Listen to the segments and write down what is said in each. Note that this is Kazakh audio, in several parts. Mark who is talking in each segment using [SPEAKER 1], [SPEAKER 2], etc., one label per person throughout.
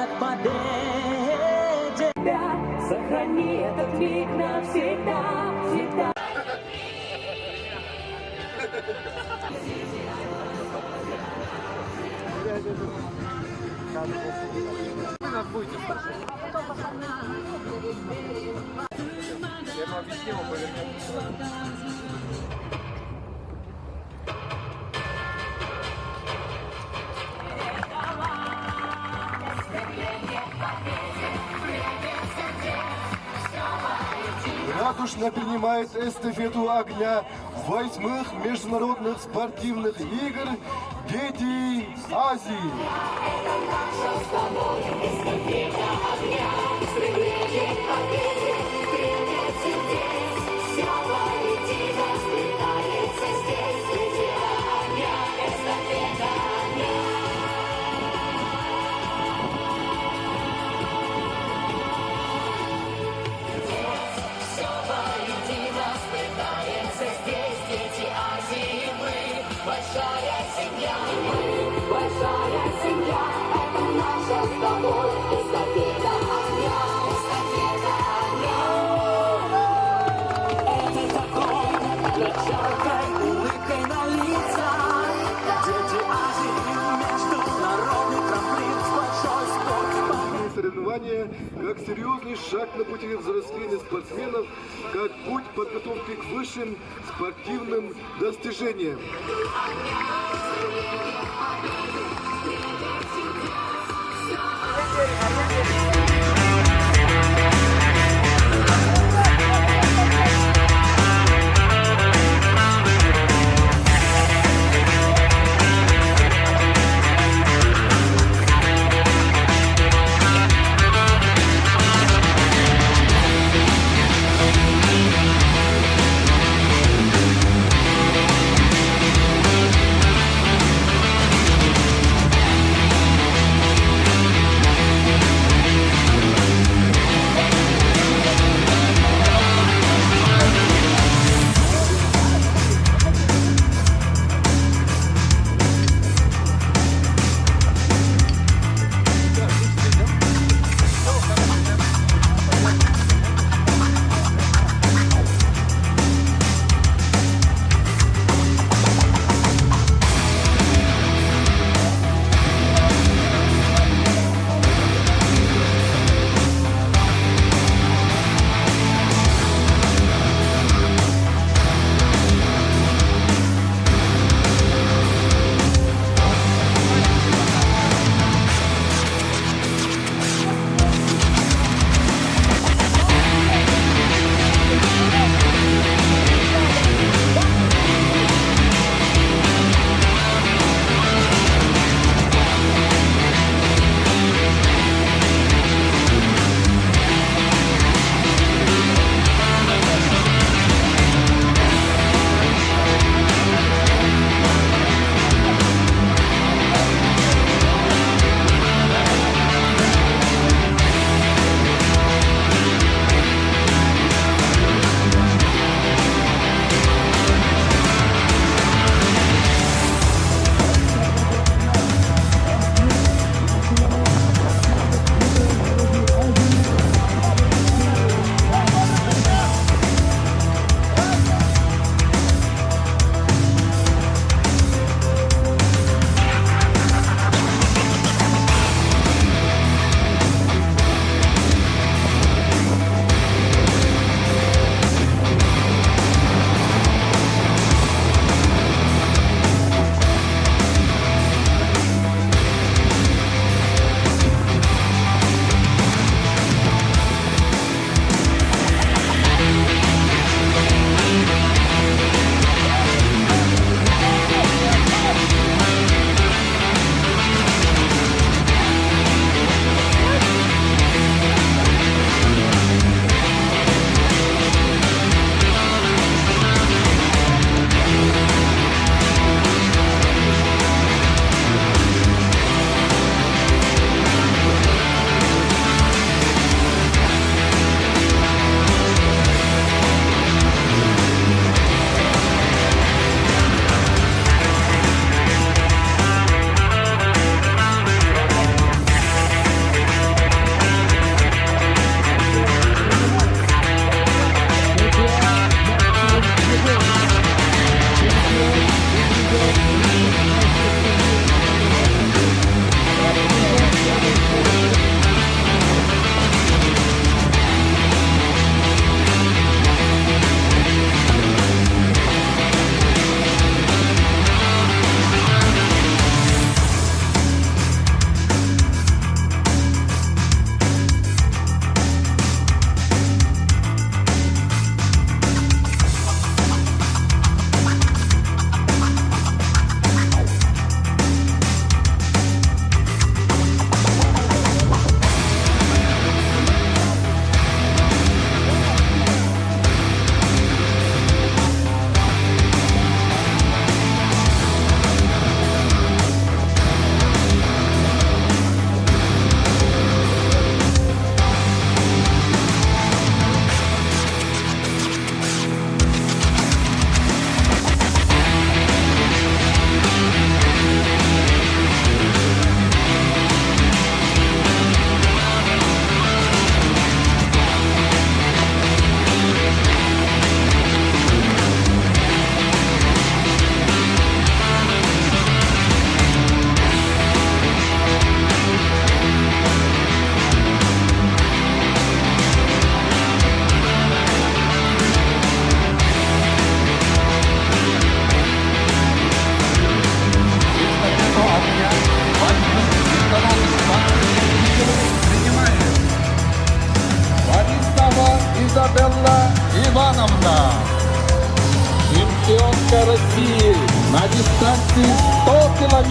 [SPEAKER 1] к победе. Сохрани этот миг навсегда, всегда.
[SPEAKER 2] Вы нас будете слушать. Я ему объяснил, он повернется.
[SPEAKER 3] Радушно принимает эстафету огня 8-х международных спортивных игр «Дети Азии». Соревнования как серьезный шаг на пути взросления спортсменов, как путь подготовки к высшим спортивным достижениям.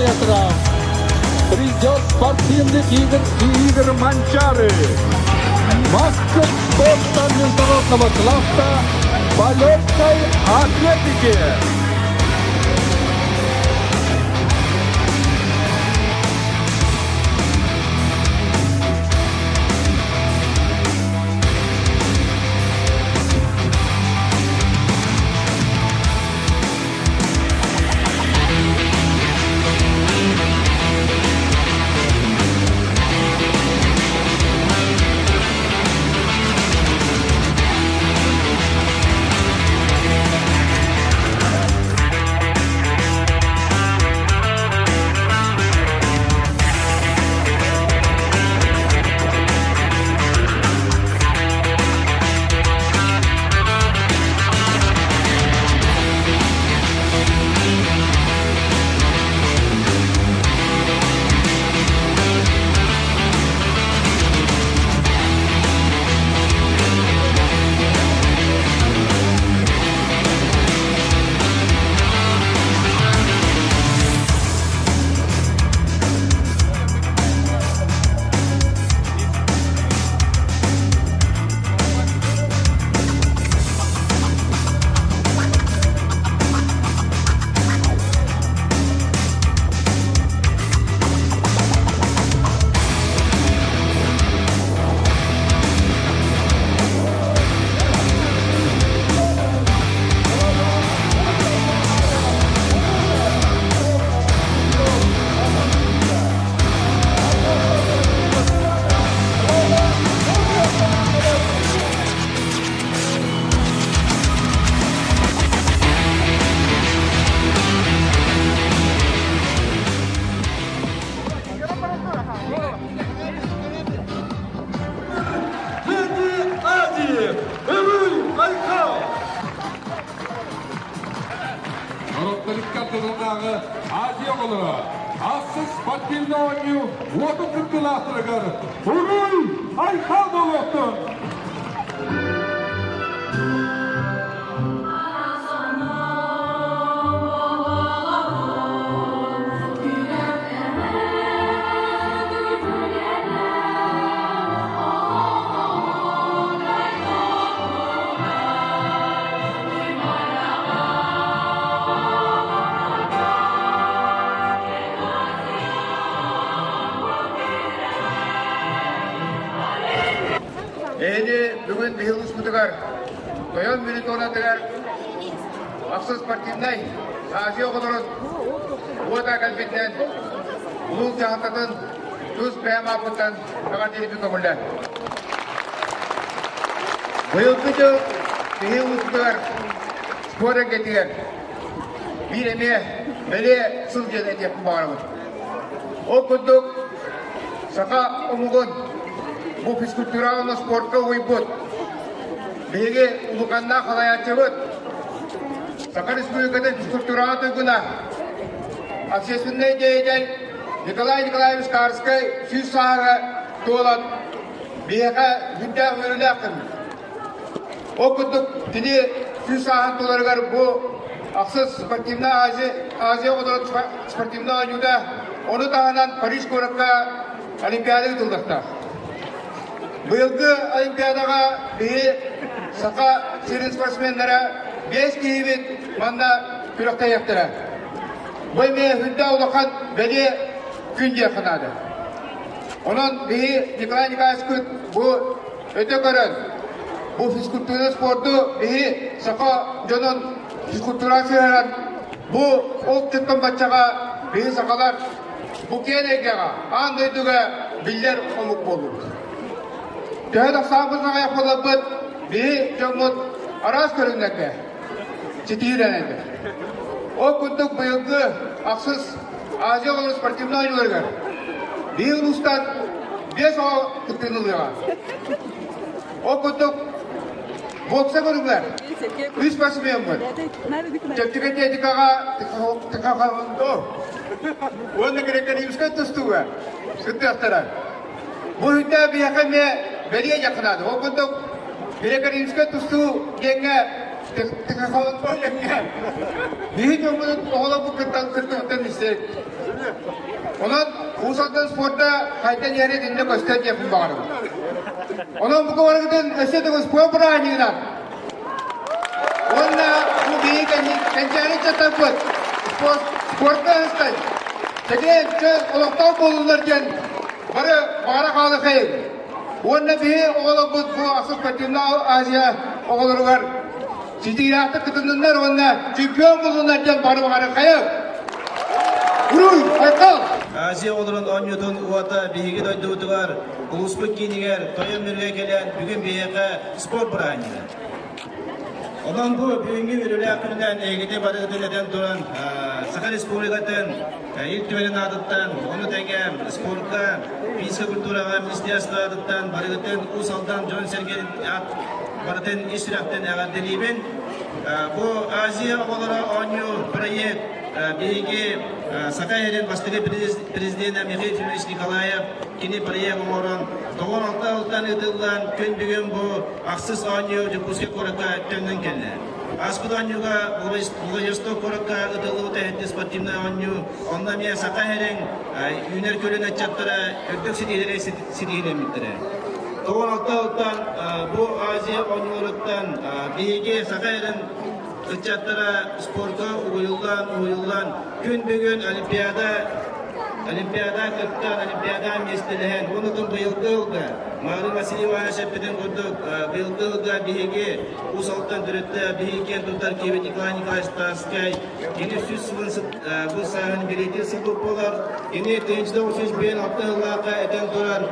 [SPEAKER 4] метров. Придет спортивный Игорь Манчары. Мастер спорта международного класса полетной атлетики. Азия қолы, асыз спортивный ойны отын күркіластырығыр. Уруй, айқал болуқтың!
[SPEAKER 2] Бүгін биылғы спутығар, тойон минут орнатығар, ақсыз спортивнай, Азия қолырын, ода кәлбетінен, ұлыл жағататын, түз бәйім апыттан, қағар телепі көмілді. Биылғы жыл, биылғы спутығар, спорын кетігер, бір еме, бәле сыл жел әтетін бағарымыз. Ол күндік, сақа ұмығын, bu физкультуралны спортқа ойбыт. Беге ұлықанна қалаятшы бұд. Сақа республикада физкультуралы тұйгына. Общественный деятель Николай Николаевич Карский сөз сағыға толат. Беге хүнді өрілі ақын. О күндік тілі сөз сағын толарығар бұл ақсыз спортивна Азия қодырын спортивна ойнуда. Оны тағынан Париж көрікқа олимпиады тұлдықта. Бұйылғы олимпиадаға бейі сақа сирин спортсмендері 5 кейбет манда күріқта ектірі. Бұй мей хүнді ұлыққан бәле күнде қынады. Оның бейі Николай Николаевич күт бұл өте көрін. Бұл физкультуры спорты бейі сақа жонын физкультурасы өрін. Бұл олт түткен батчаға бейі сақалар бұл кен егеға, андойдыға білдер омық болуы. Тәуді сағымызға аяқпылы бұд, бейі жоңмұт арас көріңдәкі, жетейірәнәді. О күндік бұйылғы ақсыз Азия қолы спортивны ойнылырғар. Бейі ұлыстан 5 оға күттіңіліға. О күндік бокса көріңдер. 3 басымен бұд. Жептіген едікаға тықақалынды. Оны керекер еміске тұстуға. Сүтті ақтарар. Бұл хүнді бейақаме бәлие жақынады. Ол күндік керекер еміске тұсту еңі тықақалынды еңі. Бейі жоңғының оғылы бұқыттан күрді өттен істейді.
[SPEAKER 5] Onun ulusal sporda kayıttan yeri dinle göster yapın bağırım. Onun bu kavargıdan ösede spor bırakınlar. Onunla bu bir kendi çatapıt. Sporda hastay. Sede oluktan bulunurken bara kalı hayır. Onunla bir oğlu bu asıl patimle Asya oğulları var. Sidiratı kıtınlar onunla çempiyon bulunurken bara hayır. Uruy, Aykal!
[SPEAKER 6] Азия оларын оньютун уата биһиги дойдуутугар улуспут киинигер тойон мürге келен бүгүн биһиэхэ спорт быраанньыгар. Онон бу бүгүнгү үрүлээх күнүнэн эгити барыгытын этен туран Саха Республикатын ил түбэнин адыттан ону теңем спортка физика культурага министерство адыттан барыгытын усалдан Жон Сергей ат барытын ишрактын агардилибин бу Азия олары онью проект биһиги Сакайрен бастығы президент Михаил Федорович Николаев кини проект орон 96 алтан ытылган күн бүгүн бу аксыз анью жукуске коракка төндөн келди. Аспыд аньюга Владивосток коракка ытылгы тәһетти спортивный анью онда мен Сакайрен юнер көлөн ачаттара өттөк сидилере сидилемиттире. 96 алтан бу Азия аньюлуктан биһиги Сакайрен Ычаттара спорта уйуллан күн бүгүн Олимпиада кыттан Олимпиада местелеген онутун быйылгы ылга Мағрим Васильева шеппеден курдук быйылгы ылга биһиги усалтан дүрөттө биһиги тутар кеби Николай Николаевич Таскай кини сүз сылын бу сагын билети сылып болар кини тенчде усуш бен алтылака этен турар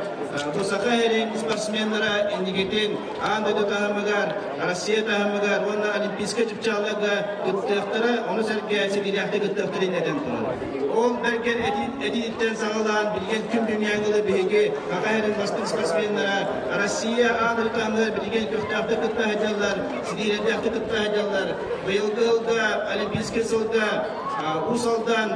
[SPEAKER 6] бу Сакайрен спортсмендера индигетин андыды тахымыгар Россия тахымыгар онна олимпийска чыпчалыга гыттыктыра оны серге сидилякты гыттыктырын этен турар ол берген эдиттен сағалан билген күн дүниягылы биһиги Сакайрен бастық спортсмендера Россия андыды тахымыгар билген көктафты кытта хадjallar сидилякты кытта хадjallar быйылгы ылга олимпийска сылга усалдан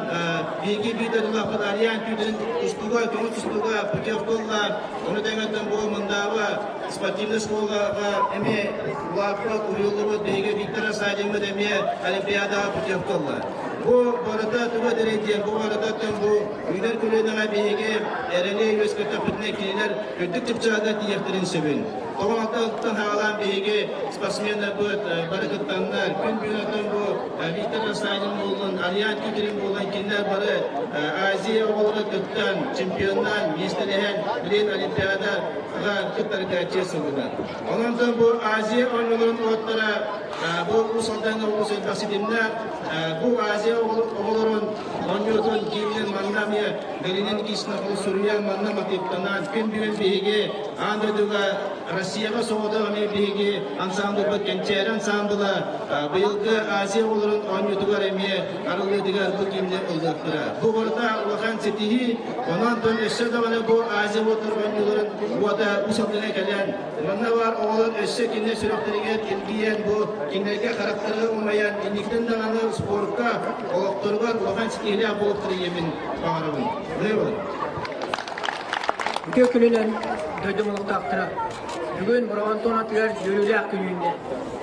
[SPEAKER 6] биһиги бийдадылапыт Ариан түйдүн устуга көмү устуга путевкалар onu demeden bu mındava спортивный школага эме лапка уюлубу дейге Виктора Садимы деме олимпиада путевкалар. Bu barada tuba derece bu barada bu üner kulübüne bihiге ereli yüzkete fitne kililer ödük çıpçaga diyektirin sebin. Toğalttan halan bihiге спортсменler bu barakattanlar gün günatan bu Viktor Sadim olan Aryan Kütürün olan kinler barı Aziya olarak tuttan çempiyonlar mestelihen bilen olimpiyada kıtlarga çesulular. Ondan bu Aziya oyunların otlara bu usaldan ulusal basidimler bu Aziya oğulların onyortun giyinen mandamya gelinen kişine kolu sürüyen mandam atiptanan gün büyün bihiге andaduga Rusya'ga soğudu ama bihiге ansamblı bu kençer ansamblı bıyılgı Aziya oğulların onyortugar emiye arılıdıgar bu giyinen olacaktıra. Bu arada Ulakan Setihi ondan dön eşe de bana bu Aziya onyorların bu da usaldan gelen bana var oğulun eşe kinle süreklerine ilgiyen bu kinlerge karakteri olmayan indikten de anı sportka olukturgar Ulakan Setihi'yle bulukturu yemin bağırımın. Ne olur?
[SPEAKER 7] Kökülülen döydümünün taktıra. Bugün Burhan Tonatlar yürüyüler gününde.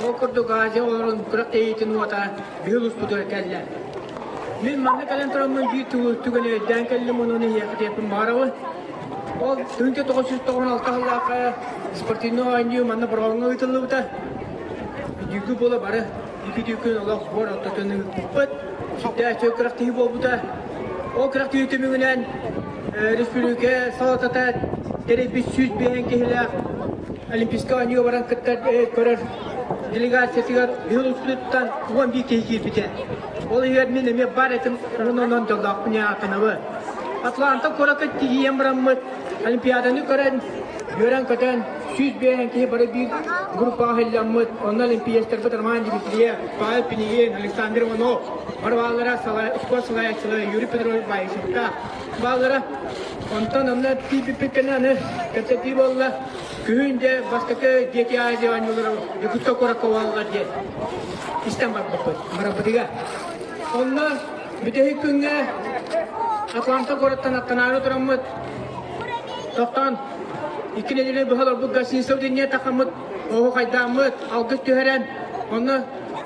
[SPEAKER 7] O kurdu gazi oğlun kırık eğitim vata bir uspudur keller. Min manlı kalan turamın bir tügüne denkelli monunu yakıt yapın bağırıvı. O dünke 996 halaka sportino aynı manlı Burhan'a uyutuldu bu da. Yüklü bola barı. İki tükün Allah spor atlatını kuppat. Sütte çok kırık tihi bol bu da. O kırık tihi tümünden Respublika salatata terebi süz bihen kehiler Olimpiska anyo varan kıttar korar delegasiyasiga yıl tuttan uwan bir tehkil biten. Ol yer men me bar etim rononon dolak punya kanavı. Atlanta korakat tiyem rammat olimpiyadani koran gören katan süz bihen kehi bara bir grupa hillammat on olimpiyat tarafı arman gibi Pavel Piniyen Alexander Ivanov Marvalara spor salayakçılığı Yuri Petrov bayışıkta bağlara ondan amna tipi pekenanı katati bolla köyünde başka deki ayıdan yolları yakutta korakovallar diye İstanbul bakıyor marabadiga onlar bir de hükümde Atlanta koratan atanaru duramut toptan ikileri bu halar bu gasin savdiye takamut o kaydamut algıt töheren onlar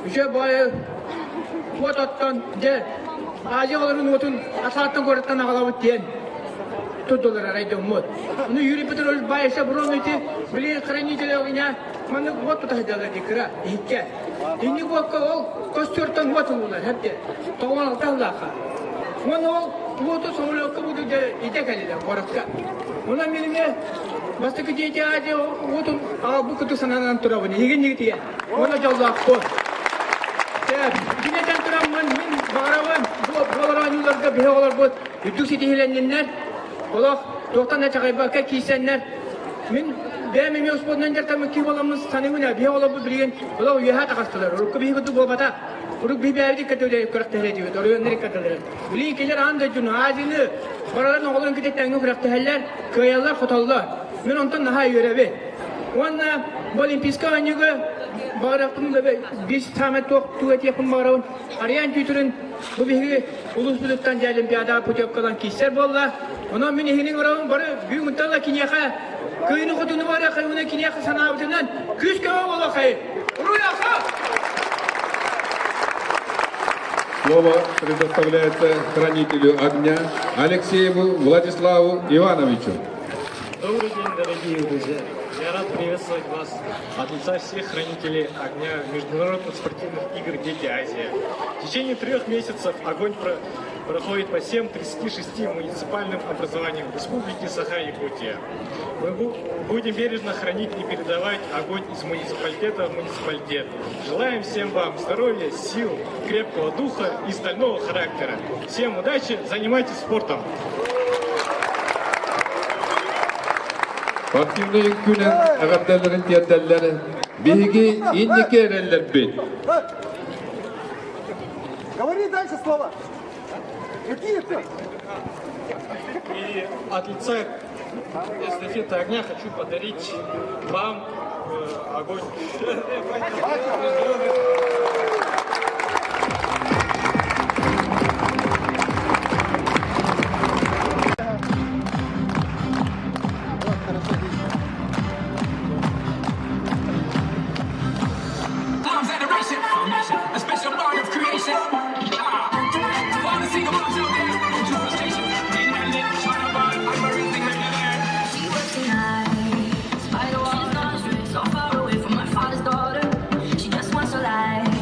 [SPEAKER 7] bir şey boyu Kuatattan de Азия оларын отун асааттан көрөттөн агалабыт диен. $2 райдоммот. Ну Юрий Петрович Байша бронойти, блин, хранитель огня, маны вот тут ходила дикра, икке. И не бокка ол костюртан вот он было, хатте. Тован алталаха. Он ол вот самолётка будет идекали да, городка. Он амилме бастык дети Азия вот он а букуту сананан туравни, игеннигти. Он ажаллахко. Динетен турамман мин бараван, болараныларга беолар бот. Юдуси дихеленнер. Олақ, тоқтан әчағайбаққа кейсәнлер. Мен бәмеме ұсподынан жартамы кей боламыз санымына бе олабы білген. Олақ үйеға тағастылар. Ұрыққы бей күтті болбата. Ұрық бей бәуді кәтілер күріқтәлі дейбет. Орыйонлары кәтілер. Білейін келер аңда жүн азины. Бараларын оғылын кететтәңгі күріқтәлер. Көйялар құталылар. Мен онтан наға үйерәбе. Онна Олимпийска өңігі бағырақтың бес самет тоқты өтекін бағырауын. Ариян түйтірін бұл бейгі ұлыс бүліктен Олимпиада путевкалан кейсер болла. Ona min ehinin oran bara büyük mutlaka kinyaha köyünü kutunu var ya köyüne kinyaha sanabından küs köy ola kay. Руляха!
[SPEAKER 4] Слово предоставляется хранителю огня Алексееву Владиславу Ивановичу.
[SPEAKER 8] Добрый день, дорогие друзья! Я рад приветствовать вас от лица всех хранителей огня международных спортивных игр «Дети Азии». В течение 3 месяцев огонь проходит по всем 36 муниципальным образованиям Республики Саха-Якутия. Мы будем бережно хранить и передавать огонь из муниципалитета в муниципалитет. Желаем всем вам здоровья, сил, крепкого духа и стального характера. Всем удачи, занимайтесь спортом!
[SPEAKER 4] Спортивный күнен ағатталарын тияталары биһиги иннике эреллер бит.
[SPEAKER 2] Говори дальше слова. Какие ты?
[SPEAKER 8] И от лица эстафеты огня хочу подарить вам огонь.
[SPEAKER 1] A special part of creation. Wanna see the moms out there? Don't you frustration. Green handed, China ball, I'm everything right there.
[SPEAKER 9] She works tonight by the wall. She's gone astray, so far away from my father's daughter. She just wants a life.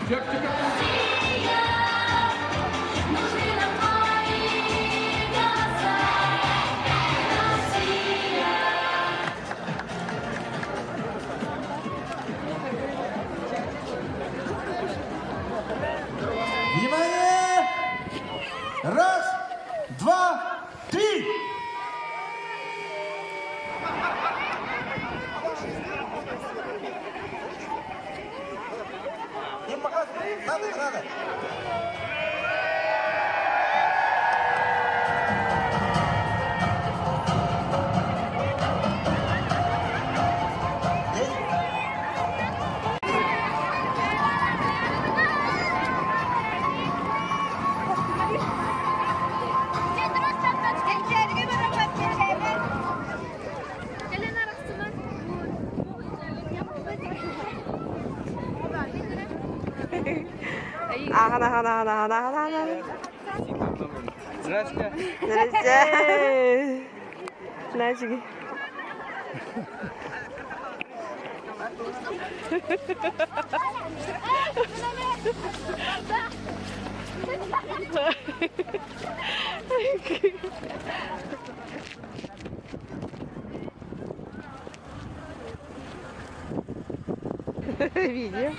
[SPEAKER 1] Техника.
[SPEAKER 9] Внимание! Раз, два, три! Им показывай. Надо.
[SPEAKER 10] Ага. Здрасте. Здрасте. Видео.